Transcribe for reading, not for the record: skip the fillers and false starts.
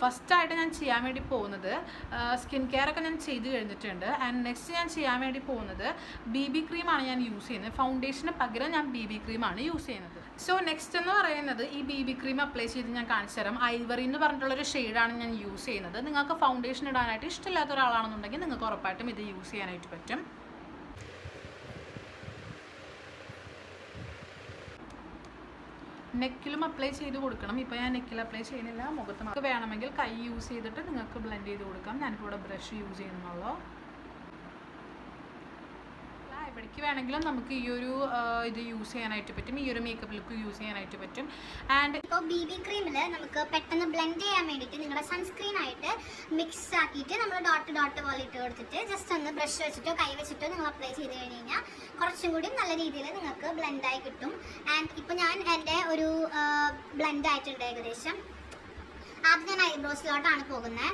ഫസ്റ്റായിട്ട് ഞാൻ ചെയ്യാൻ വേണ്ടി പോകുന്നത് സ്കിൻ കെയർ ഒക്കെ ഞാൻ ചെയ്ത് കഴിഞ്ഞിട്ടുണ്ട്. ആൻഡ് നെക്സ്റ്റ് ഞാൻ ചെയ്യാൻ വേണ്ടി പോകുന്നത് BB ക്രീമാണ് ഞാൻ യൂസ് ചെയ്യുന്നത്. ഫൗണ്ടേഷന് പകരം ഞാൻ BB ക്രീമാണ് യൂസ് ചെയ്യുന്നത്. സോ നെക്സ്റ്റ് എന്ന് പറയുന്നത് ഈ BB ക്രീം അപ്ലൈ ചെയ്ത് ഞാൻ കാണിച്ചു തരാം. ഐവറി എന്ന് പറഞ്ഞിട്ടുള്ളൊരു ഷെയ്ഡാണ് ഞാൻ യൂസ് ചെയ്യുന്നത്. നിങ്ങൾക്ക് ഫൗണ്ടേഷൻ ഇടാനായിട്ട് ഇഷ്ടമില്ലാത്ത ഒരാളാണെന്നുണ്ടെങ്കിൽ നിങ്ങൾക്ക് ഉറപ്പായിട്ടും ഇത് യൂസ് ചെയ്യാനായിട്ട് പറ്റും. നെക്കിലും അപ്ലൈ ചെയ്ത് കൊടുക്കണം. ഇപ്പോൾ ഞാൻ നെക്കിൽ അപ്ലൈ ചെയ്യുന്നില്ല, മുഖത്ത് നമുക്ക് വേണമെങ്കിൽ കൈ യൂസ് ചെയ്തിട്ട് നിങ്ങൾക്ക് ബ്ലെൻഡ് ചെയ്ത് കൊടുക്കാം. ഞാനിപ്പോൾ ഇവിടെ ബ്രഷ് യൂസ് ചെയ്യുന്നുള്ളൂ. എവിടേക്ക് വേണമെങ്കിലും നമുക്ക് ഈ ഒരു ഇത് യൂസ് ചെയ്യാനായിട്ട് പറ്റും, ഈ ഒരു മേക്കപ്പ് ലുക്ക് യൂസ് ചെയ്യാനായിട്ട് പറ്റും. ആൻഡ് ഇപ്പോൾ BB ക്രീമിൽ നമുക്ക് പെട്ടെന്ന് ബ്ലെൻഡ് ചെയ്യാൻ വേണ്ടിയിട്ട് നിങ്ങളുടെ സൺസ്ക്രീൻ ആയിട്ട് മിക്സ് ആക്കിയിട്ട് നമ്മൾ ഡോട്ട് പോലെ ഇട്ട് കൊടുത്തിട്ട് ജസ്റ്റ് ഒന്ന് ബ്രഷ് വെച്ചിട്ടോ കൈ വെച്ചിട്ടോ നിങ്ങൾ അപ്ലൈ ചെയ്ത് കഴിഞ്ഞ് കഴിഞ്ഞാൽ കുറച്ചും കൂടി നല്ല രീതിയിൽ നിങ്ങൾക്ക് ബ്ലെൻഡായി കിട്ടും. ആൻഡ് ഇപ്പോൾ ഞാൻ എൻ്റെ ഒരു ബ്ലെൻഡ് ആയിട്ടുണ്ട് ഏകദേശം. ആദ്യം ഞാൻ ഐബ്രോസിലോട്ടാണ് പോകുന്നത്.